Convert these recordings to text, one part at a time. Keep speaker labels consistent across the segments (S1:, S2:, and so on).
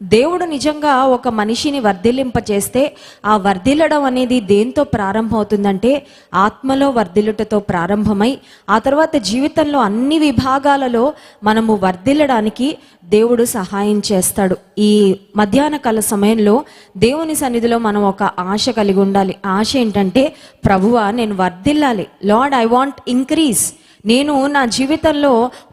S1: దేవుడు నిజంగా ఒక మనిషిని వర్ధిల్లింపచేస్తే ఆ వర్ధిల్లడం అనేది దేంతో ప్రారంభమవుతుందంటే ఆత్మలో వర్ధిల్లుటతో ప్రారంభమై ఆ తర్వాత జీవితంలో అన్ని విభాగాలలో మనము వర్ధిల్లడానికి దేవుడు సహాయం చేస్తాడు. ఈ మధ్యాహ్న కాల సమయంలో దేవుని సన్నిధిలో మనం ఒక ఆశ కలిగి ఉండాలి. ఆశ ఏంటంటే, ప్రభువా నేను వర్ధిల్లాలి, లార్డ్ ఐ వాంట్ ఇంక్రీజ్, నేను నా జీవితంలో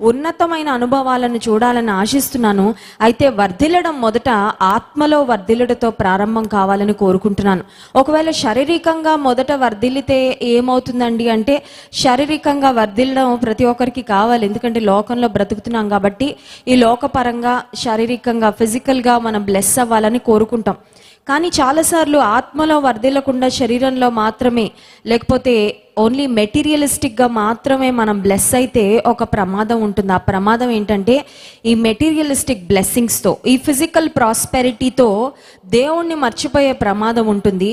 S1: ఉన్నతమైన అనుభవాలను చూడాలని ఆశిస్తున్నాను. అయితే వర్ధిల్లడం మొదట ఆత్మలో వర్ధిల్లడంతో ప్రారంభం కావాలని కోరుకుంటున్నాను. ఒకవేళ శారీరకంగా మొదట వర్ధిల్లితే ఏమవుతుందండి అంటే, శారీరకంగా వర్ధిల్లడం ప్రతి ఒక్కరికి కావాలి. ఎందుకంటే లోకంలో బ్రతుకుతున్నాం కాబట్టి ఈ లోకపరంగా శారీరకంగా ఫిజికల్గా మనం బ్లెస్ అవ్వాలని కోరుకుంటాం. కానీ చాలాసార్లు ఆత్మలో వర్ధిల్లకుండా శరీరంలో మాత్రమే, లేకపోతే ఓన్లీ మెటీరియలిస్టిక్గా మాత్రమే మనం బ్లెస్ అయితే ఒక ప్రమాదం ఉంటుంది. ఆ ప్రమాదం ఏంటంటే, ఈ మెటీరియలిస్టిక్ బ్లెస్సింగ్స్తో, ఈ ఫిజికల్ ప్రాస్పెరిటీతో దేవుణ్ణి మర్చిపోయే ప్రమాదం ఉంటుంది.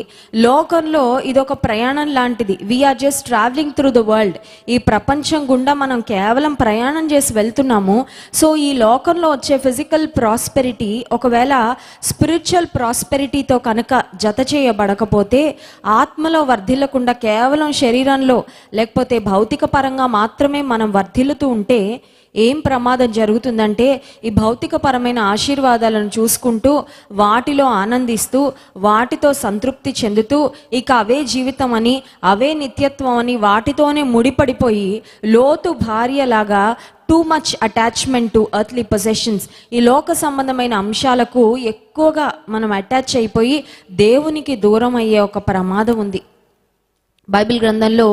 S1: లోకంలో ఇదొక ప్రయాణం లాంటిది. We are just travelling through the world. ఈ ప్రపంచం గుండా మనం కేవలం ప్రయాణం చేసి వెళ్తున్నాము. సో ఈ లోకంలో వచ్చే ఫిజికల్ ప్రాస్పెరిటీ ఒకవేళ స్పిరిచువల్ ప్రాస్పెరిటీతో కనుక జత చేయబడకపోతే, ఆత్మలో వర్ధిల్లకుండా కేవలం శరీరంలో లేకపోతే భౌతిక పరంగా మాత్రమే మనం వర్ధిల్లుతూ ఉంటే ఏం ప్రమాదం జరుగుతుందంటే, ఈ భౌతిక పరమైన ఆశీర్వాదాలను చూసుకుంటూ వాటిలో ఆనందిస్తూ వాటితో సంతృప్తి చెందుతూ ఇక అవే జీవితం అని, అవే నిత్యత్వం అని వాటితోనే ముడిపడిపోయి లోతు భార్యలాగా too much attachment to earthly possessions, ఈ లోక సంబంధమైన అంశాలకు ఎక్కువగా మనం అటాచ్ అయిపోయి దేవునికి దూరం అయ్యే ఒక ప్రమాదం ఉంది. బైబిల్ గ్రంథంలో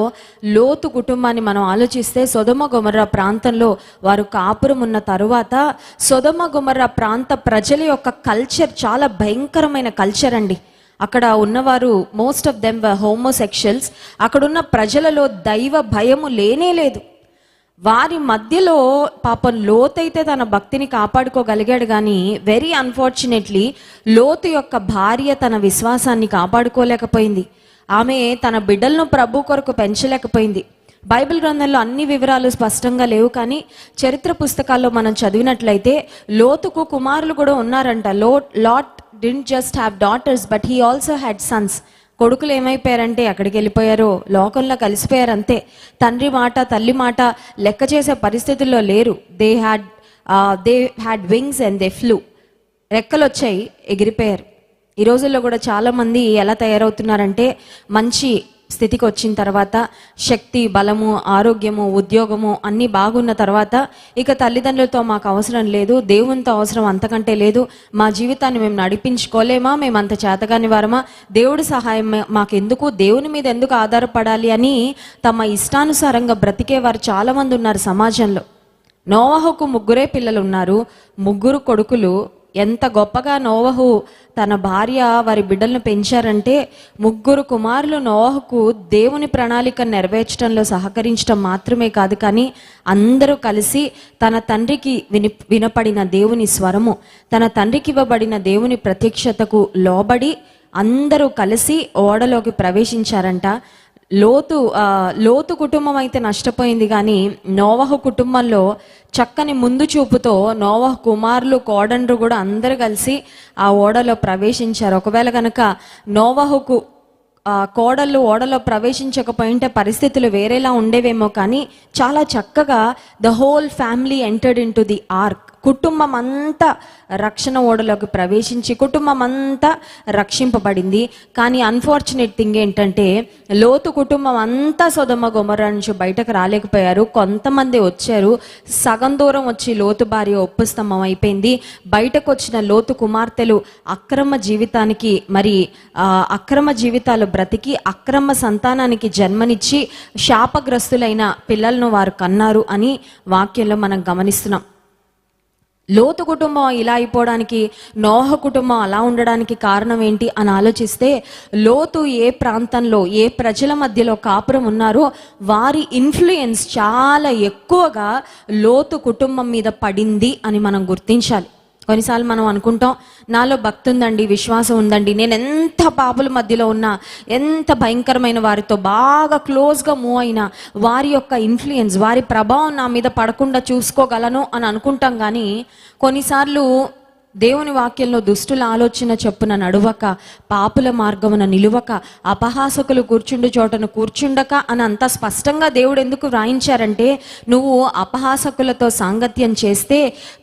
S1: లోతు కుటుంబాన్ని మనం ఆలోచిస్తే, సొదొమ గొమొర్రా ప్రాంతంలో వారు కాపురం ఉన్న తరువాత సొదొమ గొమొర్రా ప్రాంత ప్రజల యొక్క కల్చర్ చాలా భయంకరమైన కల్చర్ అండి. అక్కడ ఉన్నవారు most of them were homosexuals. అక్కడున్న ప్రజలలో దైవ భయము లేనే లేదు. వారి మధ్యలో పాపం లోతైతే తన భక్తిని కాపాడుకోగలిగాడు, కానీ వెరీ అన్ఫార్చునేట్లీ లోతు యొక్క భార్య తన విశ్వాసాన్ని కాపాడుకోలేకపోయింది. ఆమె తన బిడ్డలను ప్రభు కొరకు పెంచలేకపోయింది. బైబిల్ గ్రంథంలో అన్ని వివరాలు స్పష్టంగా లేవు, కానీ చరిత్ర పుస్తకాల్లో మనం చదివినట్లయితే లోతుకు కుమారులు కూడా ఉన్నారంట. Lot didn't just have daughters but he also had Sons. కొడుకులు ఏమైపోయారంటే ఎక్కడికి వెళ్ళిపోయారో, లోకంలో కలిసిపోయారు అంతే. తండ్రి మాట తల్లి మాట లెక్క చేసే పరిస్థితుల్లో లేరు. They had wings and they flu. రెక్కలు వచ్చాయి, ఎగిరిపోయారు. ఈ రోజుల్లో కూడా చాలామంది ఎలా తయారవుతున్నారంటే, మంచి స్థితికి వచ్చిన తర్వాత శక్తి, బలము, ఆరోగ్యము, ఉద్యోగము అన్నీ బాగున్న తర్వాత ఇక తల్లిదండ్రులతో మాకు అవసరం లేదు, దేవునితో అవసరం అంతకంటే లేదు, మా జీవితాన్ని మేము నడిపించుకోలేమా, మేము అంత చేతగాని వారమా, దేవుడి సహాయం మాకెందుకు, దేవుని మీద ఎందుకు ఆధారపడాలి అని తమ ఇష్టానుసారంగా బ్రతికే వారు చాలామంది ఉన్నారు సమాజంలో. నోవహుకు 3 పిల్లలు ఉన్నారు, 3 కొడుకులు. ఎంత గొప్పగా నోవహు తన భార్య వారి బిడ్డలను పెంచారంటే, 3 కుమారులు నోవహుకు దేవుని ప్రణాళిక నెరవేర్చడంలో సహకరించడం మాత్రమే కాదు, కానీ అందరూ కలిసి తన తండ్రికి వినపడిన దేవుని స్వరము, తన తండ్రికి ఇవ్వబడిన దేవుని ప్రత్యక్షతకు లోబడి అందరూ కలిసి ఓడలోకి ప్రవేశించారంట. లోతు కుటుంబం అయితే నష్టపోయింది, కానీ నోవహు కుటుంబంలో చక్కని ముందు చూపుతో నోవహు కుమారులు, కోడండ్రు కూడా అందరూ కలిసి ఆ ఓడలో ప్రవేశించారు. ఒకవేళ కనుక నోవహుకు కోడళ్ళు ఓడలో ప్రవేశించకపోయింటే పరిస్థితులు వేరేలా ఉండేవేమో, కానీ చాలా చక్కగా the whole family entered in to the ark. కుటుంబం అంతా రక్షణ ఓడలోకి ప్రవేశించి కుటుంబం అంతా రక్షింపబడింది. కానీ అన్ఫార్చునేట్ థింగ్ ఏంటంటే, లోతు కుటుంబం అంతా సొదొమ గొమొర్రా నుంచి బయటకు రాలేకపోయారు. కొంతమంది వచ్చారు, సగం దూరం వచ్చి లోతు భార్య ఉప్పు స్తంభం అయిపోయింది. బయటకు వచ్చిన లోతు కుమార్తెలు అక్రమ జీవితానికి, మరి అక్రమ జీవితాలు బ్రతికి అక్రమ సంతానానికి జన్మనిచ్చి శాపగ్రస్తులైన పిల్లలను వారు కన్నారు అని వాక్యంలో మనం గమనిస్తున్నాం. లోతు కుటుంబం ఇలా అయిపోవడానికి, నోహ కుటుంబం అలా ఉండడానికి కారణం ఏంటి అని ఆలోచిస్తే, లోతు ఏ ప్రాంతంలో ఏ ప్రజల మధ్యలో కాపురం ఉన్నారో వారి ఇన్ఫ్లుయెన్స్ చాలా ఎక్కువగా లోతు కుటుంబం మీద పడింది అని మనం గుర్తించాలి. కొన్నిసార్లు మనం అనుకుంటాం, నాలో భక్తి ఉందండి, విశ్వాసం ఉందండి, నేను ఎంత పాపుల మధ్యలో ఉన్నా, ఎంత భయంకరమైన వారితో బాగా క్లోజ్గా మూవ్ అయినా వారి యొక్క ఇన్ఫ్లుయెన్స్, వారి ప్రభావం నా మీద పడకుండా చూసుకోగలను అని అనుకుంటాం. కానీ కొన్నిసార్లు దేవుని వాక్యంలో దుష్టుల ఆలోచన చొప్పున నడువక, పాపుల మార్గమున నిలువక, అపహాసకులు కూర్చుండు చోటను కూర్చుండక అని అంత స్పష్టంగా దేవుడు ఎందుకు వ్రాయించారంటే, నువ్వు అపహాసకులతో సాంగత్యం చేస్తే,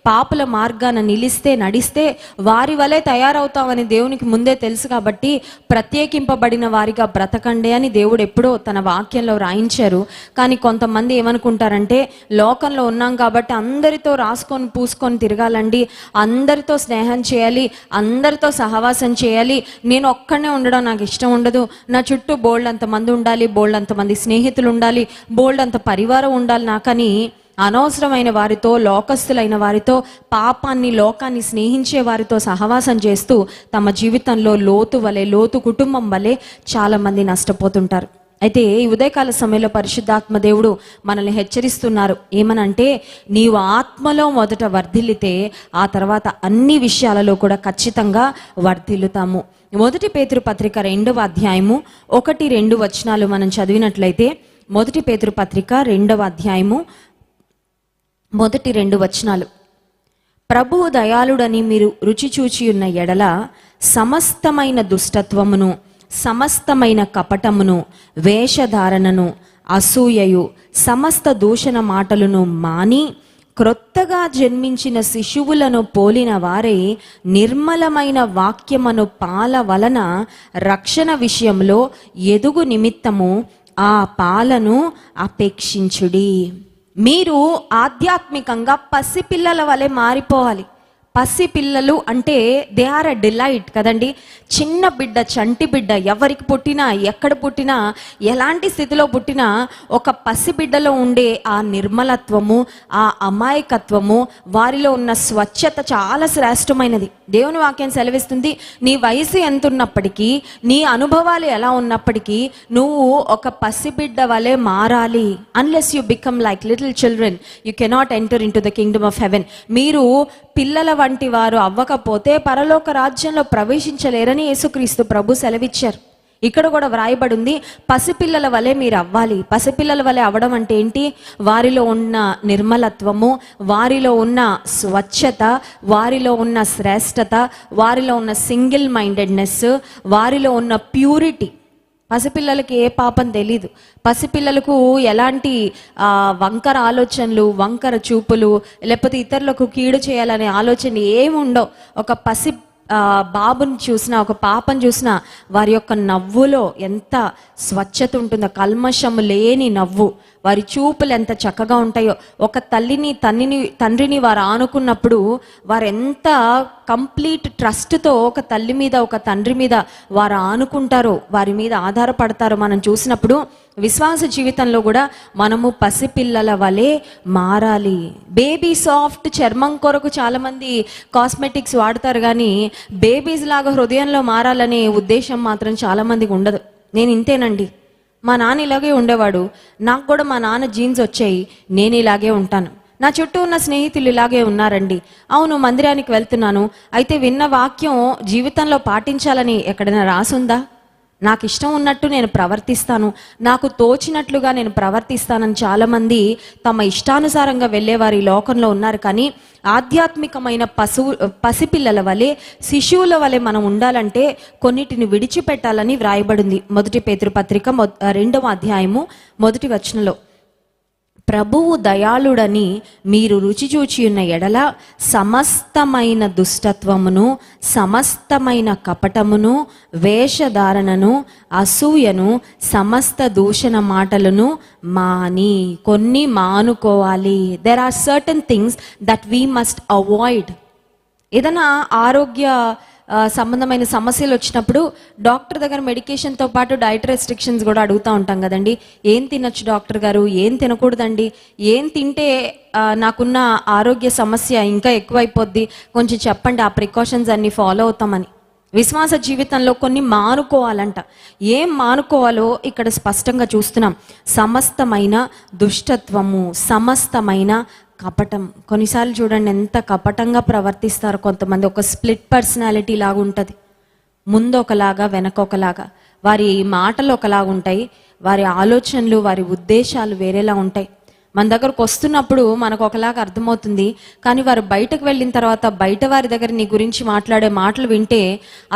S1: పాపుల మార్గాన నిలిస్తే, నడిస్తే వారి వలె తయారవుతావని దేవునికి ముందే తెలుసు. కాబట్టి ప్రత్యేకింపబడిన వారిగా బ్రతకండి అని దేవుడు ఎప్పుడో తన వాక్యంలో వ్రాయించారు. కానీ కొంతమంది ఏమనుకుంటారంటే, లోకంలో ఉన్నాం కాబట్టి అందరితో రాసుకొని పూసుకొని తిరగాలండి, అందరితో స్నేహం చేయాలి, అందరితో సహవాసం చేయాలి, నేను ఒక్కడనే ఉండడం నాకు ఇష్టం ఉండదు, నా చుట్టూ బోల్డ్ అంతమంది ఉండాలి, బోల్డ్ అంతమంది స్నేహితులు ఉండాలి, బోల్డ్ అంత పరివారం ఉండాలి నాకని అనవసరమైన వారితో, లోకస్తులైన వారితో, పాపాన్ని లోకాన్ని స్నేహించే వారితో సహవాసం చేస్తూ తమ జీవితంలో లోతు కుటుంబం వలె చాలామంది నష్టపోతుంటారు. అయితే ఈ ఉదయకాల సమయంలో పరిశుద్ధాత్మ దేవుడు మనల్ని హెచ్చరిస్తున్నారు. ఏమనంటే, నీవు ఆత్మలో మొదట వర్ధిల్లితే ఆ తర్వాత అన్ని విషయాలలో కూడా ఖచ్చితంగా వర్ధిల్లుతాము. 1 పేతురు పత్రిక 2వ అధ్యాయము 1-2 వచనాలు మనం చదివినట్లయితే, 1 పేతురు పత్రిక 2వ అధ్యాయము 1-2 వచనాలు. ప్రభువు దయాళుడని మీరు రుచి చూచి ఉన్న ఎడల సమస్తమైన దుష్టత్వమును, సమస్తమైన కపటమును, వేషధారణను, అసూయయు, సమస్త దూషణ మాటలను మాని క్రొత్తగా జన్మించిన శిశువులను పోలిన వారే నిర్మలమైన వాక్యమును పాల వలన రక్షణ విషయంలో ఎదుగు నిమిత్తము ఆ పాలను అపేక్షించుడి. మీరు ఆధ్యాత్మికంగా పసిపిల్లల వలె మారిపోవాలి. పసిపిల్లలు అంటే దే ఆర్ అ డిలైట్ కదండి. చిన్న బిడ్డ, చంటి బిడ్డ, ఎవరికి పుట్టినా, ఎక్కడ పుట్టినా, ఎలాంటి స్థితిలో పుట్టినా ఒక పసిబిడ్డలో ఉండే ఆ నిర్మలత్వము, ఆ అమాయకత్వము, వారిలో ఉన్న స్వచ్ఛత చాలా శ్రేష్టమైనది. దేవుని వాక్యం సెలవిస్తుంది, నీ వయసు ఎంత ఉన్నప్పటికీ, నీ అనుభవాలు ఎలా ఉన్నప్పటికీ నువ్వు ఒక పసిబిడ్డ వలె మారాలి. Unless you become like little children you cannot enter in to the Kingdom of haven. మీరు పిల్లల వంటి వారు అవ్వకపోతే పరలోక రాజ్యంలో ప్రవేశించలేరని యేసుక్రీస్తు ప్రభు సెలవిచ్చారు. ఇక్కడ కూడా వ్రాయబడి ఉంది, పసిపిల్లల వలె మీరు అవ్వాలి. పసిపిల్లల వలె అవ్వడం అంటే ఏంటి? వారిలో ఉన్న నిర్మలత్వము, వారిలో ఉన్న స్వచ్ఛత, వారిలో ఉన్న శ్రేష్టత, వారిలో ఉన్న సింగిల్ మైండెడ్నెస్, వారిలో ఉన్న ప్యూరిటీ. పసిపిల్లలకి ఏ పాపం తెలీదు. పసిపిల్లలకు ఎలాంటి వంకర ఆలోచనలు, వంకర చూపులు, లేకపోతే ఇతరులకు కీడు చేయాలనే ఆలోచన ఏమి ఉండవు. ఒక పసి బాబుని చూసినా, ఒక పాపను చూసినా వారి యొక్క నవ్వులో ఎంత స్వచ్ఛత ఉంటుందో, కల్మషము లేని నవ్వు, వారి చూపులు ఎంత చక్కగా ఉంటాయో. ఒక తల్లిని తండ్రిని వారు ఆనుకున్నప్పుడు వారు ఎంత కంప్లీట్ ట్రస్ట్తో ఒక తల్లి మీద, ఒక తండ్రి మీద వారు ఆనుకుంటారో, వారి మీద ఆధారపడతారో మనం చూసినప్పుడు విశ్వాస జీవితంలో కూడా మనము పసిపిల్లల వలె మారాలి. బేబీ సాఫ్ట్ చర్మం కొరకు చాలామంది కాస్మెటిక్స్ వాడతారు, కానీ బేబీస్ లాగా హృదయంలో మారాలనే ఉద్దేశం మాత్రం చాలామందికి ఉండదు. నేను ఇంతేనండి, మా నాన్న ఇలాగే ఉండేవాడు, నాకు కూడా మా నాన్న జీన్స్ వచ్చాయి, నేను ఇలాగే ఉంటాను. నా చుట్టూ ఉన్న స్నేహితులు ఇలాగే ఉన్నారండి. అవును, మందిరానికి వెళ్తున్నాను, అయితే విన్న వాక్యం జీవితంలో పాటించాలని ఎక్కడైనా రాసుందా? నాకు ఇష్టం ఉన్నట్టు నేను ప్రవర్తిస్తాను, నాకు తోచినట్లుగా నేను ప్రవర్తిస్తానని చాలామంది తమ ఇష్టానుసారంగా వెళ్ళేవారు ఈ లోకంలో ఉన్నారు. కానీ ఆధ్యాత్మికమైన పసిపిల్లల వలె, శిశువుల వలె మనం ఉండాలంటే కొన్నిటిని విడిచిపెట్టాలని వ్రాయబడింది. 1 పేతురు పత్రిక 2వ అధ్యాయము 1 వచనంలో, ప్రభువు దయాళుడని మీరు రుచి చూచి ఉన్న ఎడల సమస్తమైన దుష్టత్వమును, సమస్తమైన కపటమును, వేషధారణను, అసూయను, సమస్త దూషణ మాటలను మాని. కొన్ని మానుకోవాలి. There are certain things that we must avoid. ఏదైనా ఆరోగ్య సంబంధమైన సమస్యలు వచ్చినప్పుడు డాక్టర్ దగ్గర మెడికేషన్తో పాటు డైట్ రెస్ట్రిక్షన్స్ కూడా అడుగుతూ ఉంటాం కదండి. ఏం తినొచ్చు డాక్టర్ గారు, ఏం తినకూడదండి, ఏం తింటే నాకున్న ఆరోగ్య సమస్య ఇంకా ఎక్కువైపోద్ది, కొంచెం చెప్పండి, ఆ ప్రికాషన్స్ అన్ని ఫాలో అవుతామని. విశ్వాస జీవితంలో కొన్ని మానుకోవాలంట. ఏం మానుకోవాలో ఇక్కడ స్పష్టంగా చూస్తున్నాం. సమస్తమైన దుష్టత్వము, సమస్తమైన కపటం. కొన్నిసార్లు చూడండి ఎంత కపటంగా ప్రవర్తిస్తారు కొంతమంది. ఒక స్ప్లిట్ పర్సనాలిటీ లాగా ఉంటుంది, ముందు ఒకలాగా వెనక ఒకలాగా. వారి మాటలు ఒకలాగా ఉంటాయి, వారి ఆలోచనలు, వారి ఉద్దేశాలు వేరేలా ఉంటాయి. మన దగ్గరకు వస్తున్నప్పుడు మనకు ఒకలాగా అర్థమవుతుంది, కానీ వారు బయటకు వెళ్ళిన తర్వాత బయట వారి దగ్గర నీ గురించి మాట్లాడే మాటలు వింటే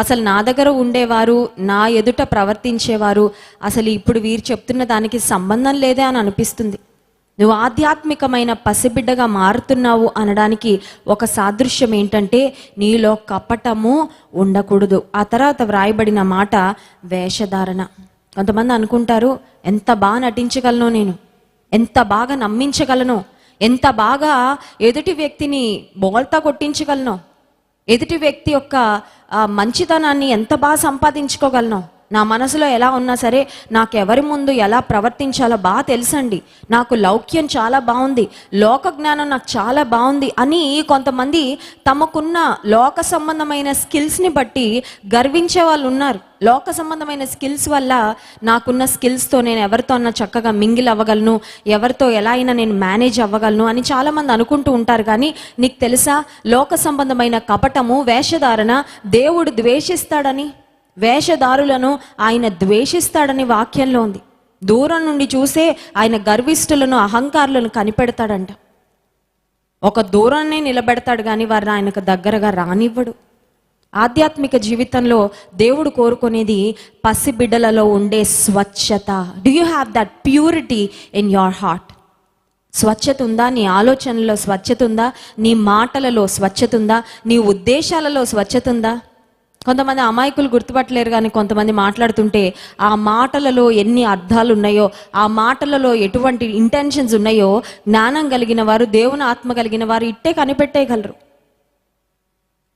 S1: అసలు నా దగ్గర ఉండేవారు, నా ఎదుట ప్రవర్తించేవారు అసలు ఇప్పుడు వీరు చెప్తున్న దానికి సంబంధం లేదే అని అనిపిస్తుంది. నువ్వు ఆధ్యాత్మికమైన పసిబిడ్డగా మారుతున్నావు అనడానికి ఒక సాదృశ్యం ఏంటంటే నీలో కపటము ఉండకూడదు. ఆ తర్వాత వ్రాయబడిన మాట వేషధారణ. కొంతమంది అనుకుంటారు, ఎంత బాగా నటించగలను నేను, ఎంత బాగా నమ్మించగలను, ఎంత బాగా ఎదుటి వ్యక్తిని బోల్తా కొట్టించగలను, ఎదుటి వ్యక్తి యొక్క మంచితనాన్ని ఎంత బాగా సంపాదించుకోగలను, నా మనసులో ఎలా ఉన్నా సరే నాకు ఎవరి ముందు ఎలా ప్రవర్తించాలో బాగా తెలుసండి, నాకు లౌక్యం చాలా బాగుంది, లోక జ్ఞానం నాకు చాలా బాగుంది అని కొంతమంది తమకున్న లోక సంబంధమైన స్కిల్స్ని బట్టి గర్వించే వాళ్ళు ఉన్నారు. లోక సంబంధమైన స్కిల్స్ వల్ల నాకున్న స్కిల్స్తో నేను ఎవరితో అన్నా చక్కగా మింగిల్ అవ్వగలను, ఎవరితో ఎలా అయినా నేను మేనేజ్ అవ్వగలను అని చాలామంది అనుకుంటూ ఉంటారు. కానీ నీకు తెలుసా, లోక సంబంధమైన కపటము, వేషధారణ దేవుడు ద్వేషిస్తాడని, వేషధారులను ఆయన ద్వేషిస్తాడని వాక్యంలో ఉంది. దూరం నుండి చూసే ఆయన గర్విష్ఠులను, అహంకారులను కనిపెడతాడంట. ఒక దూరాన్నే నిలబెడతాడు కానీ వారిని ఆయనకు దగ్గరగా రానివ్వడు. ఆధ్యాత్మిక జీవితంలో దేవుడు కోరుకునేది పసిబిడ్డలలో ఉండే స్వచ్ఛత. Do you have that purity in your heart? స్వచ్ఛత ఉందా? నీ ఆలోచనలో స్వచ్ఛత ఉందా? నీ మాటలలో స్వచ్ఛత ఉందా? నీ ఉద్దేశాలలో స్వచ్ఛత ఉందా? కొంతమంది అమాయకులు గుర్తుపట్టలేరు, కానీ కొంతమంది మాట్లాడుతుంటే ఆ మాటలలో ఎన్ని అర్థాలు ఉన్నాయో, ఆ మాటలలో ఎటువంటి ఇంటెన్షన్స్ ఉన్నాయో జ్ఞానం కలిగిన వారు, దేవుని ఆత్మ కలిగిన వారు ఇట్టే కనిపెట్టేయగలరు.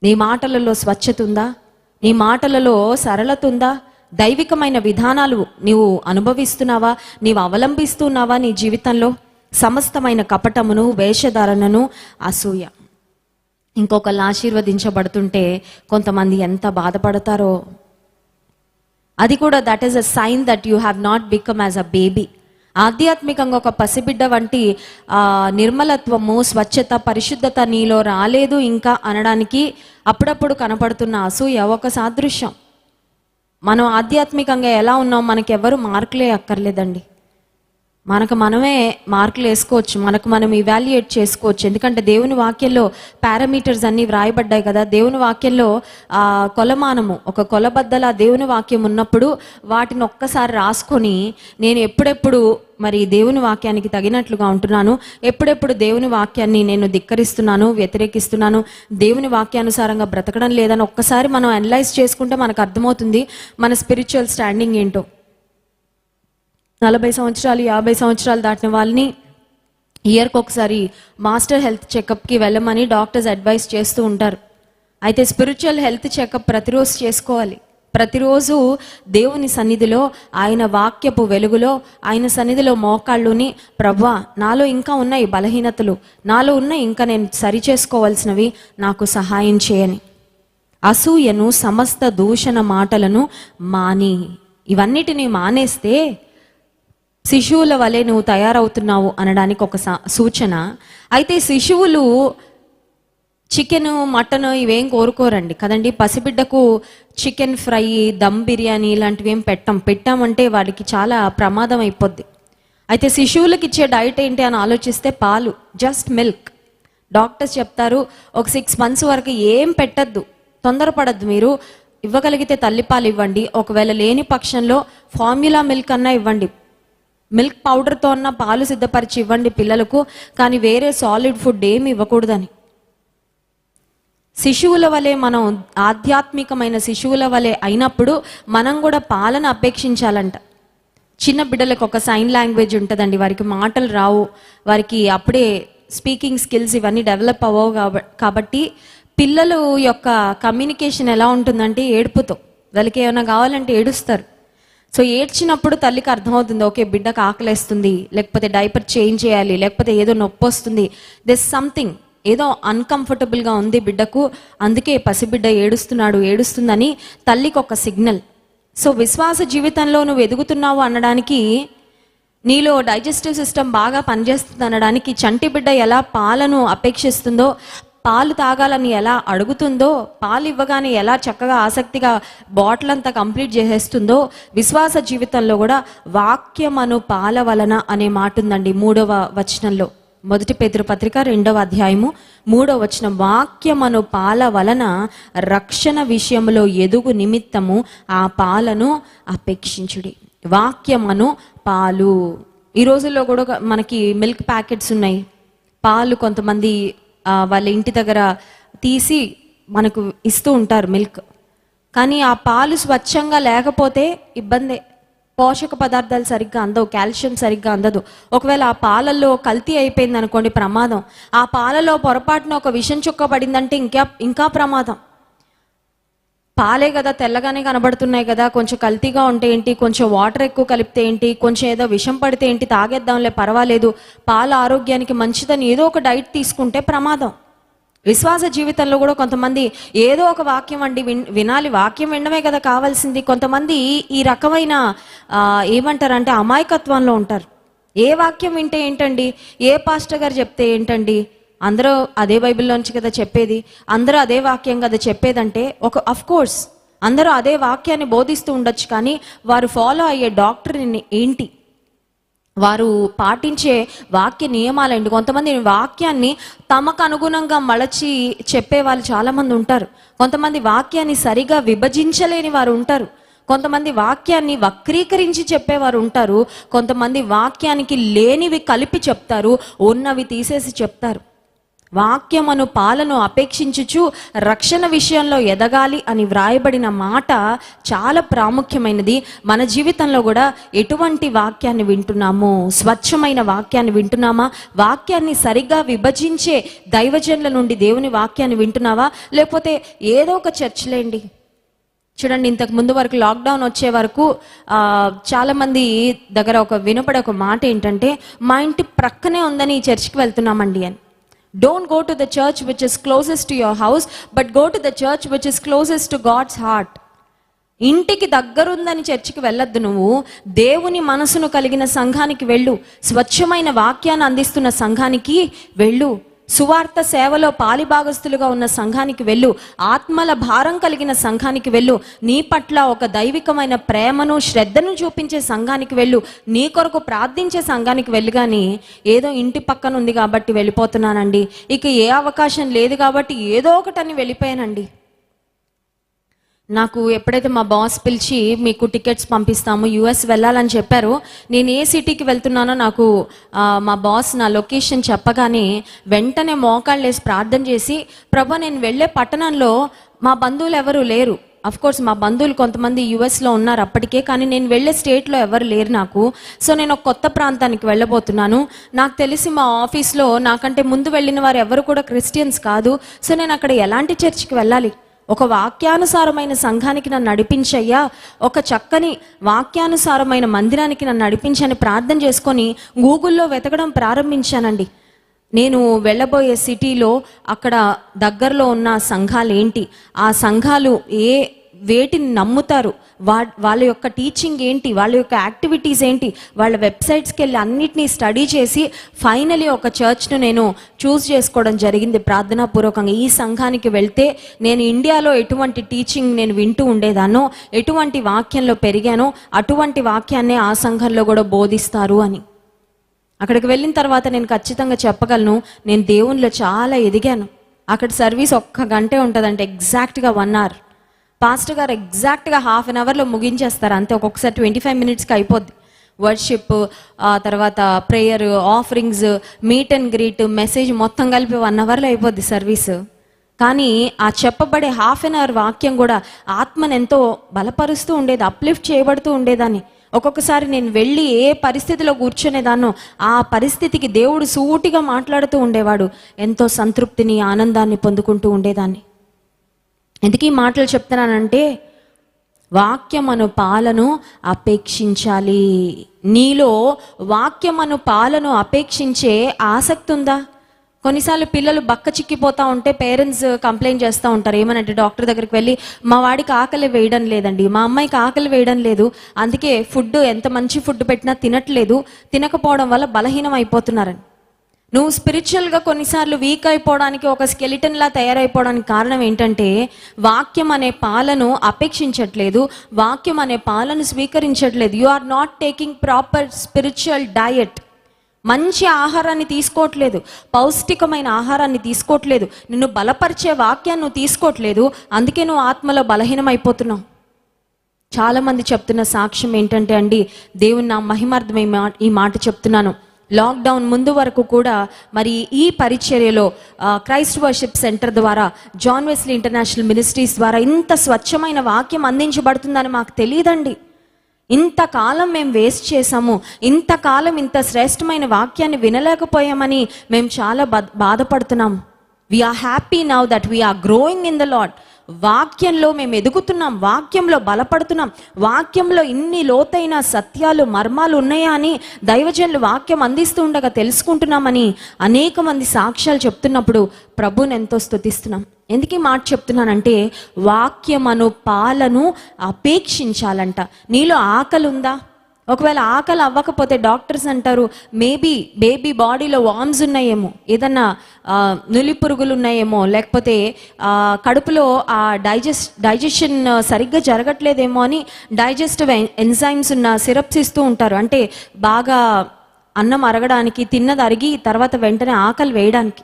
S1: నీ మాటలలో స్వచ్ఛత ఉందా? నీ మాటలలో సరళత ఉందా? దైవికమైన విధానాలు నీవు అనుభవిస్తున్నావా, నీవు అవలంబిస్తున్నావా? నీ జీవితంలో సమస్తమైన కపటమును, వేషధారణను, అసూయ. ఇంకొకళ్ళు ఆశీర్వదించబడుతుంటే కొంతమంది ఎంత బాధపడతారో. అది కూడా that is a sign that you have not become as a baby. ఆధ్యాత్మికంగా ఒక పసిబిడ్డ వంటి నిర్మలత్వము, స్వచ్ఛత, పరిశుద్ధత నీలో రాలేదు ఇంకా అనడానికి అప్పుడప్పుడు కనపడుతున్న అసూయ ఒక సాదృశ్యం. మనం ఆధ్యాత్మికంగా ఎలా ఉన్నాం మనకెవరు మార్కులే అక్కర్లేదండి. మనకు మనమే మార్కులు వేసుకోవచ్చు, మనకు మనం ఇవాల్యుయేట్ చేసుకోవచ్చు. ఎందుకంటే దేవుని వాక్యంలో పారామీటర్స్ అన్నీ వ్రాయబడ్డాయి కదా. దేవుని వాక్యంలో కొలమానము, ఒక కొలబద్దల దేవుని వాక్యం ఉన్నప్పుడు వాటిని ఒక్కసారి రాసుకొని నేను ఎప్పుడెప్పుడు మరి దేవుని వాక్యానికి తగినట్లుగా ఉంటున్నాను, ఎప్పుడెప్పుడు దేవుని వాక్యాన్ని నేను ధిక్కరిస్తున్నాను, వ్యతిరేకిస్తున్నాను, దేవుని వాక్యానుసారంగా బ్రతకడం లేదని ఒక్కసారి మనం అనలైజ్ చేసుకుంటే మనకు అర్థమవుతుంది మన స్పిరిచువల్ స్టాండింగ్ ఏంటో. 40 సంవత్సరాలు 50 సంవత్సరాలు దాటిన వాళ్ళని ఇయర్కి ఒకసారి మాస్టర్ హెల్త్ చెకప్కి వెళ్ళమని డాక్టర్స్ అడ్వైస్ చేస్తూ ఉంటారు. అయితే స్పిరిచువల్ హెల్త్ చెకప్ ప్రతిరోజు చేసుకోవాలి. ప్రతిరోజు దేవుని సన్నిధిలో, ఆయన వాక్యపు వెలుగులో, ఆయన సన్నిధిలో మోకాళ్ళుని, ప్రభువా నాలో ఇంకా ఉన్నాయి బలహీనతలు, నాలో ఉన్నాయి ఇంకా నేను సరి చేసుకోవాల్సినవి, నాకు సహాయం చేయని. అసూయను, సమస్త దూషణ మాటలను మాని. ఇవన్నిటిని మానేస్తే శిశువుల వలె నువ్వు తయారవుతున్నావు అనడానికి ఒక సూచన. అయితే శిశువులు చికెన్, మటన్ ఇవేం కోరుకోరండి కదండి. పసిబిడ్డకు చికెన్ ఫ్రై, దమ్ బిర్యానీ ఇలాంటివి ఏం పెట్టామంటే వాడికి చాలా ప్రమాదం అయిపోద్ది. అయితే శిశువులకు ఇచ్చే డైట్ ఏంటి అని ఆలోచిస్తే పాలు, జస్ట్ మిల్క్. డాక్టర్స్ చెప్తారు ఒక 6 months వరకు ఏం పెట్టద్దు, తొందరపడద్దు, మీరు ఇవ్వగలిగితే తల్లిపాలు ఇవ్వండి, ఒకవేళ లేని పక్షంలో ఫార్ములా మిల్క్ అన్నా ఇవ్వండి, మిల్క్ పౌడర్తో అన్న పాలు సిద్ధపరిచి ఇవ్వండి పిల్లలకు, కానీ వేరే సాలిడ్ ఫుడ్ ఏమి ఇవ్వకూడదని. శిశువుల వలె మనం ఆధ్యాత్మికమైన శిశువుల వలె అయినప్పుడు మనం కూడా పాలన అపేక్షించాలంట. చిన్న బిడ్డలకు ఒక సైన్ లాంగ్వేజ్ ఉంటుందండి, వారికి మాటలు రావు, వారికి అప్పుడే స్పీకింగ్ స్కిల్స్ ఇవన్నీ డెవలప్ అవ్వవు కాబట్టి పిల్లలు యొక్క కమ్యూనికేషన్ ఎలా ఉంటుందంటే ఏడుపుతో. వాళ్ళకి ఏమైనా కావాలంటే ఏడుస్తారు. సో ఏడ్చినప్పుడు తల్లికి అర్థమవుతుంది, ఓకే బిడ్డకు ఆకలేస్తుంది, లేకపోతే డైపర్ చేంజ్ చేయాలి, లేకపోతే ఏదో నొప్పి వస్తుంది, దిస్ సంథింగ్, ఏదో అన్కంఫర్టబుల్గా ఉంది బిడ్డకు, అందుకే పసిబిడ్డ ఏడుస్తుందని తల్లికి ఒక సిగ్నల్. సో విశ్వాస జీవితంలో నువ్వు ఎదుగుతున్నావు అనడానికి, నీలో డైజెస్టివ్ సిస్టమ్ బాగా పనిచేస్తుంది అనడానికి, చంటి బిడ్డ ఎలా పాలను అపేక్షిస్తుందో పాలు తాగాలని ఎలా అడుగుతుందో, పాలు ఇవ్వగానే ఎలా చక్కగా ఆసక్తిగా బాటిల్ అంతా కంప్లీట్ చేసేస్తుందో, విశ్వాస జీవితంలో కూడా వాక్యమను పాల వలన అనే మాట ఉందండి 3వ వచనంలో. 1 పేతురు పత్రిక 2వ అధ్యాయము 3వ వచనం, వాక్యమను పాల వలన రక్షణ విషయంలో ఎదుగు నిమిత్తము ఆ పాలను అపేక్షించుడి. వాక్యమను పాలు. ఈ రోజుల్లో కూడా మనకి మిల్క్ ప్యాకెట్స్ ఉన్నాయి. పాలు కొంతమంది వాళ్ళ ఇంటి దగ్గర తీసి మనకు ఇస్తూ ఉంటారు మిల్క్. కానీ ఆ పాలు స్వచ్ఛంగా లేకపోతే ఇబ్బందే. పోషక పదార్థాలు సరిగ్గా అందవు, కాల్షియం సరిగ్గా అందదు. ఒకవేళ ఆ పాలల్లో కల్తీ అయిపోయింది అనుకోండి, ప్రమాదం. ఆ పాలలో పొరపాటున ఒక విషం చుక్క పడిందంటే ఇంకా ప్రమాదం. పాలే కదా, తెల్లగానే కనబడుతున్నాయి కదా, కొంచెం కల్తీగా ఉంటే ఏంటి, కొంచెం వాటర్ ఎక్కువ కలిపితే ఏంటి, కొంచెం ఏదో విషం పడితే ఏంటి, తాగేద్దాంలే పర్వాలేదు, పాలు ఆరోగ్యానికి మంచిదని ఏదో ఒక డైట్ తీసుకుంటే ప్రమాదం. విశ్వాస జీవితంలో కూడా కొంతమంది ఏదో ఒక వాక్యం అండి వినాలి, వాక్యం వినడమే కదా కావాల్సింది. కొంతమంది ఈ రకమైన ఏమంటారంటే అమాయకత్వంలో ఉంటారు. ఏ వాక్యం వింటే ఏంటండి, ఏ పాస్టర్ గారు చెప్తే ఏంటండి, అందరూ అదే బైబిల్లోంచి కదా చెప్పేది, అందరూ అదే వాక్యం కదా చెప్పేదంటే అఫ్ కోర్స్ అందరూ అదే వాక్యాన్ని బోధిస్తూ ఉండొచ్చు, కానీ వారు ఫాలో అయ్యే డాక్టరీని ఏంటి, వారు పాటించే వాక్య నియమాలండి. కొంతమంది వాక్యాన్ని తమకు అనుగుణంగా మలచి చెప్పే వాళ్ళు చాలామంది ఉంటారు. కొంతమంది వాక్యాన్ని సరిగా విభజించలేని వారు ఉంటారు. కొంతమంది వాక్యాన్ని వక్రీకరించి చెప్పేవారు ఉంటారు. కొంతమంది వాక్యానికి లేనివి కలిపి చెప్తారు, ఉన్నవి తీసేసి చెప్తారు. వాక్యమును పాలను అపేక్షించుచు రక్షణ విషయంలో ఎదగాలి అని వ్రాయబడిన మాట చాలా ప్రాముఖ్యమైనది. మన జీవితంలో కూడా ఎటువంటి వాక్యాన్ని వింటున్నాము, స్వచ్ఛమైన వాక్యాన్ని వింటున్నామా, వాక్యాన్ని సరిగ్గా విభజించే దైవజనుల నుండి దేవుని వాక్యాన్ని వింటున్నావా, లేకపోతే ఏదో ఒక చర్చలేండి. చూడండి, ఇంతకు ముందు వరకు లాక్డౌన్ వచ్చే వరకు చాలామంది దగ్గర వినపడే ఒక మాట ఏంటంటే, మా ఇంటి ప్రక్కనే ఉందని ఈ చర్చికి వెళ్తున్నామండి అని. Don't go to the church which is closest to your house, but go to the church which is closest to God's heart. ఇంటికి దగ్గరుందని చర్చికి వెళ్ళొద్దు, నువ్వు దేవుని మనసును కలిగిన సంఘానికి వెళ్ళు, స్వచ్ఛమైన వాక్యాన్ని అందిస్తున్న సంఘానికి వెళ్ళు, సువార్త సేవలో పాలిభాగస్తులుగా ఉన్న సంఘానికి వెళ్ళు, ఆత్మల భారం కలిగిన సంఘానికి వెళ్ళు, నీ పట్ల ఒక దైవికమైన ప్రేమను శ్రద్ధను చూపించే సంఘానికి వెళ్ళు, నీ కొరకు ప్రార్థించే సంఘానికి వెళ్ళు. కానీ ఏదో ఇంటి పక్కన ఉంది కాబట్టి వెళ్ళిపోతున్నానండి, ఇక ఏ అవకాశం లేదు కాబట్టి ఏదో ఒకటని వెళ్ళిపోయానండి. నాకు ఎప్పుడైతే మా బాస్ పిలిచి మీకు టికెట్స్ పంపిస్తాము యుఎస్ వెళ్ళాలని చెప్పారు, నేను ఏ సిటీకి వెళ్తున్నానో నాకు మా బాస్ నా లొకేషన్ చెప్పగానే వెంటనే మోకాళ్ళు వేసి ప్రార్థన చేసి, ప్రభా నేను వెళ్ళే పట్టణంలో మా బంధువులు ఎవరు లేరు. అఫ్ కోర్స్ మా బంధువులు కొంతమంది యుఎస్లో ఉన్నారు అప్పటికే, కానీ నేను వెళ్ళే స్టేట్లో ఎవరు లేరు నాకు. సో నేను ఒక కొత్త ప్రాంతానికి వెళ్ళబోతున్నాను. నాకు తెలిసి మా ఆఫీస్లో నాకంటే ముందు వెళ్ళిన వారు ఎవరు కూడా క్రిస్టియన్స్ కాదు. సో నేను అక్కడ ఎలాంటి చర్చికి వెళ్ళాలి, ఒక వాక్యానుసారమైన సంఘానికి నన్ను నడిపించయ్యా, ఒక చక్కని వాక్యానుసారమైన మందిరానికి నన్ను నడిపించని ప్రార్థన చేసుకొని గూగుల్లో వెతకడం ప్రారంభించానండి. నేను వెళ్ళబోయే సిటీలో అక్కడ దగ్గరలో ఉన్న సంఘాలు ఏంటి, ఆ సంఘాలు వేటిని నమ్ముతారు, వాళ్ళ యొక్క టీచింగ్ ఏంటి, వాళ్ళ యొక్క యాక్టివిటీస్ ఏంటి, వాళ్ళ వెబ్సైట్స్కి వెళ్ళి అన్నిటినీ స్టడీ చేసి ఫైనలీ ఒక చర్చ్ను నేను చూస్ చేసుకోవడం జరిగింది ప్రార్థనాపూర్వకంగా. ఈ సంఘానికి వెళ్తే నేను ఇండియాలో ఎటువంటి టీచింగ్ నేను వింటూ ఉండేదానో, ఎటువంటి వాక్యంలో పెరిగానో అటువంటి వాక్యాన్నే ఆ సంఘంలో కూడా బోధిస్తారు అని. అక్కడికి వెళ్ళిన తర్వాత నేను ఖచ్చితంగా చెప్పగలను, నేను దేవునిలో చాలా ఎదిగాను. అక్కడ సర్వీస్ 1 గంటే ఉంటుందంటే ఎగ్జాక్ట్గా 1 అవర్. పాస్టర్ గారు ఎగ్జాక్ట్గా 1/2 అవర్లో ముగించేస్తారు అంతే. ఒక్కొక్కసారి 25 మినిట్స్కి అయిపోద్ది. వర్షిప్, తర్వాత prayer, offerings, meet and greet, message మొత్తం కలిపి 1 అవర్లో అయిపోద్ది సర్వీస్. కానీ ఆ చెప్పబడే 1/2 అవర్ వాక్యం కూడా ఆత్మను ఎంతో బలపరుస్తూ ఉండేది, అప్లిఫ్ట్ చేయబడుతూ ఉండేదాన్ని. ఒక్కొక్కసారి నేను వెళ్ళి ఏ పరిస్థితిలో కూర్చునేదాన్నో ఆ పరిస్థితికి దేవుడు సూటిగా మాట్లాడుతూ ఉండేవాడు. ఎంతో సంతృప్తిని, ఆనందాన్ని పొందుకుంటూ ఉండేదాన్ని. ఎందుకు ఈ మాటలు చెప్తున్నానంటే, వాక్యమను పాలను అపేక్షించాలి. నీలో వాక్యమను పాలను అపేక్షించే ఆసక్తి ఉందా? కొన్నిసార్లు పిల్లలు బక్క చిక్కిపోతూ ఉంటే పేరెంట్స్ కంప్లైంట్ చేస్తూ ఉంటారు. ఏమనంటే డాక్టర్ దగ్గరికి వెళ్ళి, మా వాడికి ఆకలి వేయడం లేదండి, మా అమ్మాయికి ఆకలి వేయడం లేదు, అందుకే ఫుడ్ ఎంత మంచి ఫుడ్ పెట్టినా తినట్లేదు, తినకపోవడం వల్ల బలహీనం అయిపోతున్నారని. నువ్వు స్పిరిచువల్గా కొన్నిసార్లు వీక్ అయిపోవడానికి, ఒక స్కెలిటన్లా తయారైపోవడానికి కారణం ఏంటంటే వాక్యం అనే పాలను అపేక్షించట్లేదు, వాక్యం అనే పాలను స్వీకరించట్లేదు. You are not taking proper spiritual diet. మంచి ఆహారాన్ని తీసుకోవట్లేదు, పౌష్టికమైన ఆహారాన్ని తీసుకోవట్లేదు, నిన్ను బలపరిచే వాక్యాన్ని నువ్వు తీసుకోవట్లేదు. అందుకే నువ్వు ఆత్మలో బలహీనమైపోతున్నావు. చాలామంది చెప్తున్న సాక్ష్యం ఏంటంటే అండి, దేవుని నా మహిమార్థమై ఈ మాట చెప్తున్నాను. లాక్డౌన్ ముందు వరకు కూడా మరి ఈ పరిచర్యలో క్రైస్ట్ వర్షిప్ సెంటర్ ద్వారా, జాన్ వెస్లీ ఇంటర్నేషనల్ మినిస్ట్రీస్ ద్వారా ఇంత స్వచ్ఛమైన వాక్యం అందించబడుతుందని మాకు తెలియదండి. ఇంతకాలం మేము వేస్ట్ చేసాము, ఇంతకాలం ఇంత శ్రేష్టమైన వాక్యాన్ని వినలేకపోయామని మేము చాలా బాధపడుతున్నాం. We're happy now that we're growing in the Lord. వాక్యంలో మేము ఎదుగుతున్నాం, వాక్యంలో బలపడుతున్నాం, వాక్యంలో ఇన్ని లోతైన సత్యాలు మర్మాలు ఉన్నాయా అని దైవజనులు వాక్యం అందిస్తూ ఉండగా తెలుసుకుంటున్నామని అనేక మంది సాక్ష్యాలు చెప్తున్నప్పుడు ప్రభువుని ఎంతో స్తుతిస్తున్నాం. ఎందుకు ఈ మాట చెప్తున్నానంటే, వాక్యమను పాలను అపేక్షించాలంట. నీలో ఆకలి ఉందా? ఒకవేళ ఆకలి అవ్వకపోతే డాక్టర్స్ అంటారు మేబీ బేబీ బాడీలో వామ్స్ ఉన్నాయేమో, ఏదన్నా నులి పురుగులు ఉన్నాయేమో, లేకపోతే కడుపులో ఆ డైజెషన్ సరిగ్గా జరగట్లేదేమో అని డైజెస్టివ్ ఎంజైమ్స్ ఉన్న సిరప్స్ ఇస్తూ ఉంటారు. అంటే బాగా అన్నం అరగడానికి, తిన్నది అరిగి తర్వాత వెంటనే ఆకలి వేయడానికి.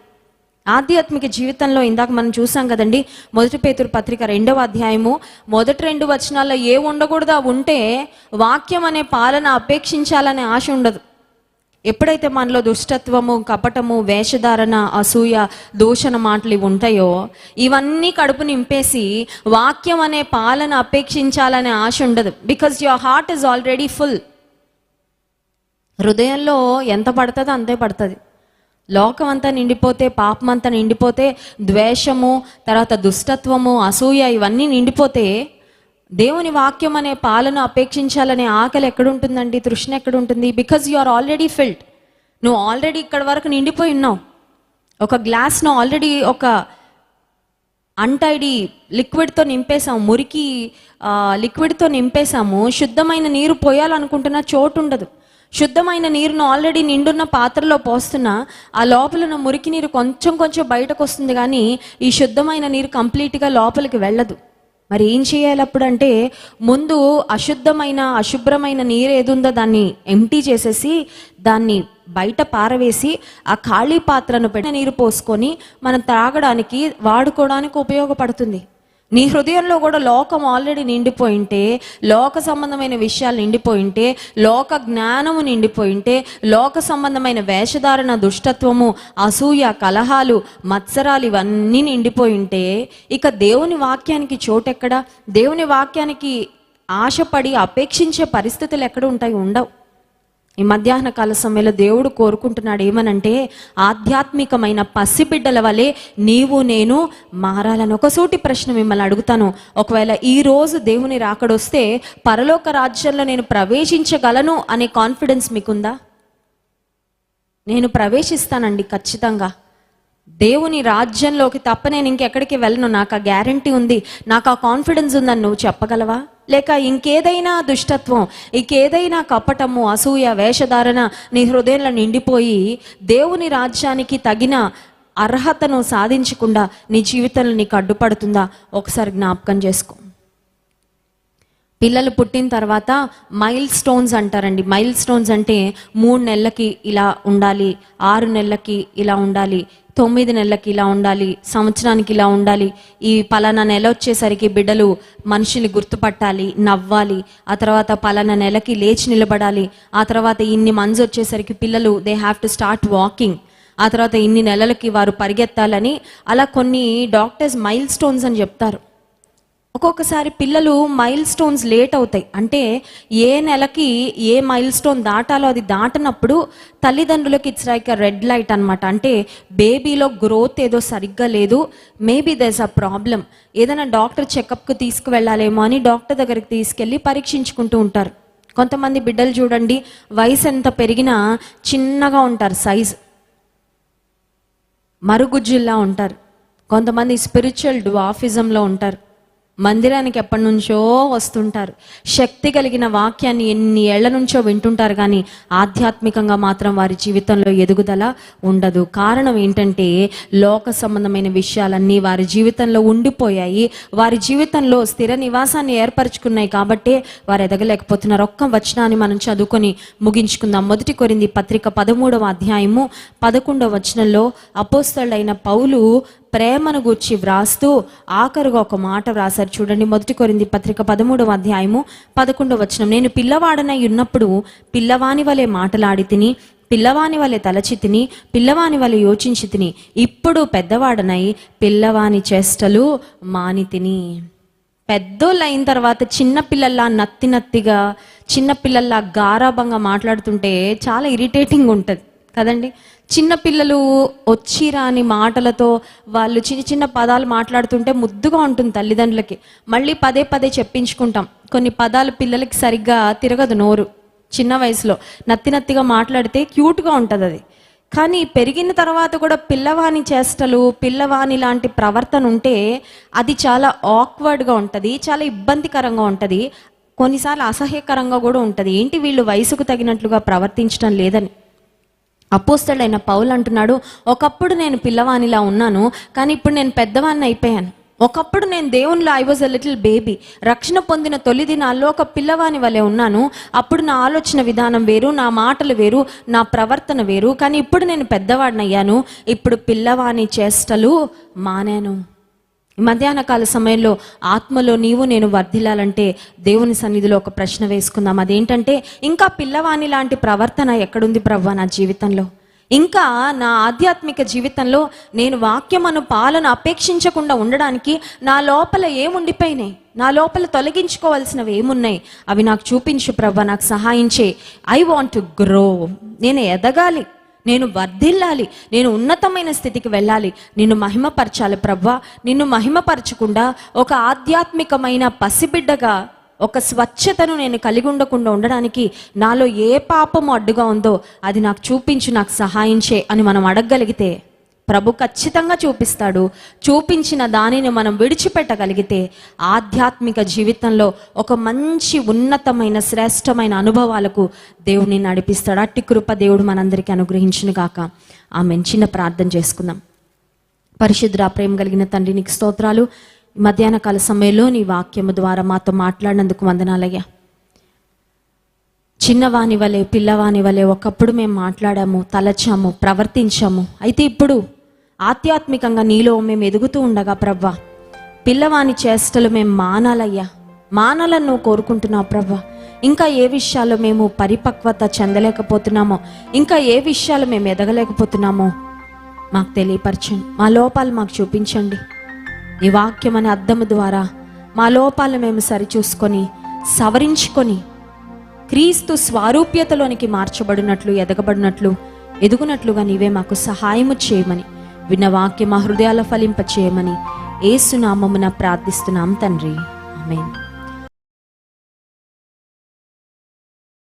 S1: ఆధ్యాత్మిక జీవితంలో ఇందాక మనం చూసాం కదండి, 1 పేతురు పత్రిక 2వ అధ్యాయము మొదటి 2 వచనాల్లో ఏ ఉండకూడదా ఉంటే వాక్యం అనే పాలన అపేక్షించాలనే ఆశ ఉండదు. ఎప్పుడైతే మనలో దుష్టత్వము, కపటము, వేషధారణ, అసూయ, దూషణ మాటలు ఇవి ఉంటాయో, ఇవన్నీ కడుపు నింపేసి వాక్యం అనే పాలన అపేక్షించాలనే ఆశ ఉండదు. Because your heart is already full. హృదయంలో ఎంత పడుతుందో అంతే పడుతుంది. లోకం అంతా నిండిపోతే, పాపం అంతా నిండిపోతే, ద్వేషము, తర్వాత దుష్టత్వము, అసూయ ఇవన్నీ నిండిపోతే దేవుని వాక్యం అనే పాలను అపేక్షించాలనే ఆకలి ఎక్కడుంటుందండి? తృష్ణ ఎక్కడుంటుంది? Because you are already filled. నువ్వు ఆల్రెడీ ఇక్కడ వరకు నిండిపోయి ఉన్నావు. ఒక గ్లాస్ను ఆల్రెడీ ఒక అన్టైడీ లిక్విడ్తో నింపేసాము, మురికి లిక్విడ్తో నింపేసాము. శుద్ధమైన నీరు పోయాలనుకుంటున్న చోటు ఉండదు. శుద్ధమైన నీరును ఆల్రెడీ నిండున్న పాత్రలో పోస్తున్నా ఆ లోపల ఉన్న మురికి నీరు కొంచెం కొంచెం బయటకు వస్తుంది, కానీ ఈ శుద్ధమైన నీరు కంప్లీట్గా లోపలికి వెళ్ళదు. మరి ఏం చేయాలి అప్పుడు అంటే, ముందు అశుభ్రమైన నీరు ఏదుందో దాన్ని ఎంటీ చేసేసి దాన్ని బయట పారవేసి ఆ ఖాళీ పాత్రను పెట్టి నీరు పోసుకొని మనం తాగడానికి, వాడుకోవడానికి ఉపయోగపడుతుంది. నీ హృదయంలో కూడా లోకం ఆల్రెడీ నిండిపోయింటే, లోక సంబంధమైన విషయాలు నిండిపోయింటే, లోక జ్ఞానము నిండిపోయింటే, లోక సంబంధమైన వేషధారణ, దుష్టత్వము, అసూయ, కలహాలు, మత్సరాలు ఇవన్నీ నిండిపోయింటే ఇక దేవుని వాక్యానికి చోటెక్కడ? దేవుని వాక్యానికి ఆశపడి అపేక్షించే పరిస్థితులు ఎక్కడ ఉంటాయి? ఉండవు. ఈ మధ్యాహ్న కాల సమయంలో దేవుడు కోరుకుంటున్నాడు ఏమనంటే, ఆధ్యాత్మికమైన పసిబిడ్డల వలె నీవు నేను మారాలని. ఒక సూటి ప్రశ్న మిమ్మల్ని అడుగుతాను. ఒకవేళ ఈ రోజు దేవుని రాకడొస్తే పరలోక రాజ్యంలో నేను ప్రవేశించగలను అనే కాన్ఫిడెన్స్ మీకుందా? నేను ప్రవేశిస్తానండి ఖచ్చితంగా. దేవుని రాజ్యంలోకి తప్ప నేను ఇంకెక్కడికి వెళ్ళను, నాకు ఆ గ్యారంటీ ఉంది, నాకు ఆ కాన్ఫిడెన్స్ ఉందని నువ్వు చెప్పగలవా? లేక ఇంకేదైనా దుష్టత్వం, ఇంకేదైనా కపటము, అసూయ, వేషధారణ నీ హృదయంలో నిండిపోయి దేవుని రాజ్యానికి తగిన అర్హతను సాధించకుండా నీ జీవితంలో నీకు అడ్డుపడుతుందా? ఒకసారి జ్ఞాపకం చేసుకో. పిల్లలు పుట్టిన తర్వాత మైల్ స్టోన్స్ అంటారండి. మైల్ స్టోన్స్ అంటే 3 నెలలకి ఇలా ఉండాలి, 6 నెలలకి ఇలా ఉండాలి, 9 నెలలకి ఇలా ఉండాలి, సంవత్సరానికి ఇలా ఉండాలి, ఈ పలానా నెల వచ్చేసరికి బిడ్డలు మనుషుల్ని గుర్తుపట్టాలి, నవ్వాలి, ఆ తర్వాత పలానా నెలకి లేచి నిలబడాలి, ఆ తర్వాత ఇన్ని మంత్స్ వచ్చేసరికి పిల్లలు they have to start walking, ఆ తర్వాత ఇన్ని నెలలకి వారు పరిగెత్తాలని, అలా కొన్ని డాక్టర్స్ మైల్ స్టోన్స్ అని చెప్తారు. ఒక్కొక్కసారి పిల్లలు మైల్ స్టోన్స్ లేట్ అవుతాయి. అంటే ఏ నెలకి ఏ మైల్ స్టోన్ దాటాలో అది దాటినప్పుడు తల్లిదండ్రులకి ఇట్స్ లైక్ రెడ్ లైట్ అనమాట. అంటే బేబీలో గ్రోత్ ఏదో సరిగ్గా లేదు, మేబీ దర్స్ అ ప్రాబ్లం, ఏదైనా డాక్టర్ చెకప్కి తీసుకువెళ్ళాలేమో అని డాక్టర్ దగ్గరికి తీసుకెళ్ళి పరీక్షించుకుంటూ ఉంటారు. కొంతమంది బిడ్డలు చూడండి, వయసు ఎంత పెరిగినా చిన్నగా ఉంటారు, సైజ్ మరుగుజ్జుల్లా ఉంటారు. కొంతమంది స్పిరిచువల్ డ్వాఫిజంలో ఉంటారు. మందిరానికి ఎప్పటి నుంచో వస్తుంటారు, శక్తి కలిగిన వాక్యాన్ని ఎన్ని ఏళ్ల నుంచో వింటుంటారు, కానీ ఆధ్యాత్మికంగా మాత్రం వారి జీవితంలో ఎదుగుదల ఉండదు. కారణం ఏంటంటే లోక సంబంధమైన విషయాలన్నీ వారి జీవితంలో ఉండిపోయాయి, వారి జీవితంలో స్థిర నివాసాన్ని ఏర్పరచుకున్నాయి, కాబట్టే వారు ఎదగలేకపోతున్నారు. ఒక్క వచనాన్ని మనం చదువుకొని ముగించుకుందాం. 1 కొరింథీ పత్రిక 13వ అధ్యాయము 11వ వచనంలో అపోస్తలుడైన పౌలు ప్రేమను గూర్చి వ్రాస్తూ ఆఖరుగా ఒక మాట వ్రాసారు. చూడండి, 1 కొరింథీ పత్రిక 13వ అధ్యాయము 11వ వచనం. నేను పిల్లవాడనై ఉన్నప్పుడు పిల్లవాని వలె మాటలాడి తిని, పిల్లవాని వలె తలచి తిని, పిల్లవాని వలె యోచించి తిని, ఇప్పుడు పెద్దవాడనై పిల్లవాని చేష్టలు మాని తిని. పెద్దోళ్ళు అయిన తర్వాత చిన్నపిల్లల్లా నత్తిగా, చిన్నపిల్లల్లా గారాభంగా మాట్లాడుతుంటే చాలా ఇరిటేటింగ్ ఉంటుంది కదండి. చిన్నపిల్లలు వచ్చి రాని మాటలతో వాళ్ళు చిన్న చిన్న పదాలు మాట్లాడుతుంటే ముద్దుగా ఉంటుంది తల్లిదండ్రులకి. మళ్ళీ పదే పదే చెప్పించుకుంటాం. కొన్ని పదాలు పిల్లలకి సరిగ్గా తిరగదు నోరు. చిన్న వయసులో నత్తిగా మాట్లాడితే క్యూట్గా ఉంటుంది అది. కానీ పెరిగిన తర్వాత కూడా పిల్లవాని చేష్టలు, పిల్లవాని లాంటి ప్రవర్తన ఉంటే అది చాలా ఆక్వర్డ్గా ఉంటుంది, చాలా ఇబ్బందికరంగా ఉంటుంది, కొన్నిసార్లు అసహ్యకరంగా కూడా ఉంటుంది. ఏంటి వీళ్ళు వయసుకు తగినట్లుగా ప్రవర్తించడం లేదని. అపోస్తలుడైన పౌలు అంటున్నాడు, ఒకప్పుడు నేను పిల్లవానిలా ఉన్నాను, కానీ ఇప్పుడు నేను పెద్దవాడిని అయిపోయాను. ఒకప్పుడు నేను దేవునిలో I was a little baby, రక్షణ పొందిన తొలి దినాల్లో ఒక పిల్లవాని వలె ఉన్నాను. అప్పుడు నా ఆలోచన విధానం వేరు, నా మాటలు వేరు, నా ప్రవర్తన వేరు. కానీ ఇప్పుడు నేను పెద్దవాడిని అయ్యాను, ఇప్పుడు పిల్లవాని చేష్టలు మానాను. మధ్యాహ్న కాల సమయంలో ఆత్మలో నీవు నేను వర్ధిల్లాలంటే దేవుని సన్నిధిలో ఒక ప్రశ్న వేసుకుందాం. అదేంటంటే, ఇంకా పిల్లవాని లాంటి ప్రవర్తన ఎక్కడుంది ప్రభువా నా జీవితంలో? ఇంకా నా ఆధ్యాత్మిక జీవితంలో నేను వాక్యమును పాలన అపేక్షించకుండా ఉండడానికి నా లోపల ఏముండిపోయినాయి? నా లోపల తొలగించుకోవాల్సినవి ఏమున్నాయి? అవి నాకు చూపించు ప్రభువా, నాకు సహాయం చేయి. I want to grow. నేను ఎదగాలి, నేను వర్ధిల్లాలి, నేను ఉన్నతమైన స్థితికి వెళ్ళాలి, నిన్ను మహిమపరచాలి ప్రభువా. నిన్ను మహిమపరచకుండా ఒక ఆధ్యాత్మికమైన పసిబిడ్డగా ఒక స్వచ్ఛతను నేను కలిగి ఉండకుండా ఉండడానికి నాలో ఏ పాపము అడ్డుగా ఉందో అది నాకు చూపించు, నాకు సహాయం చే అని మనం అడగగలిగితే ప్రభు ఖచ్చితంగా చూపిస్తాడు. చూపించిన దానిని మనం విడిచిపెట్టగలిగితే ఆధ్యాత్మిక జీవితంలో ఒక మంచి ఉన్నతమైన శ్రేష్టమైన అనుభవాలకు దేవుడిని నడిపిస్తాడు. అట్టి కృప దేవుడు మనందరికీ అనుగ్రహించును గాక. ఆమేన్. చిన్న ప్రార్థన చేసుకుందాం. పరిశుద్ధ ప్రేమ కలిగిన తండ్రి, నీకు స్తోత్రాలు. మధ్యాహ్న కాల సమయంలో నీ వాక్యము ద్వారా మాతో మాట్లాడినందుకు వందనాలయ్యా. చిన్నవాని వలె పిల్లవాని వలె ఒకప్పుడు మేము మాట్లాడాము, తలచాము, ప్రవర్తించాము. అయితే ఇప్పుడు ఆధ్యాత్మికంగా నీలో మేము ఎదుగుతూ ఉండగా ప్రవ్వా, పిల్లవాని చేష్టలు మేము మానాలయ్యా, మానాలని నువ్వు కోరుకుంటున్నావు ప్రవ్వా. ఇంకా ఏ విషయాల్లో మేము పరిపక్వత చెందలేకపోతున్నామో, ఇంకా ఏ విషయాలు మేము ఎదగలేకపోతున్నామో మాకు తెలియపరచండి. మా లోపాలు మాకు చూపించండి. నీ వాక్యం అనే అద్దము ద్వారా మా లోపాలు మేము సరిచూసుకొని సవరించుకొని క్రీస్తు స్వారూప్యతలోనికి మార్చబడినట్లు, ఎదగబడినట్లు, ఎదుగునట్లుగా నీవే మాకు సహాయము చేయమని, విన్న వాక్యం మా హృదయాల ఫలింప చేయమని యేసు నామమున ప్రార్థిస్తున్నాం తండ్రి. ఆమేన్.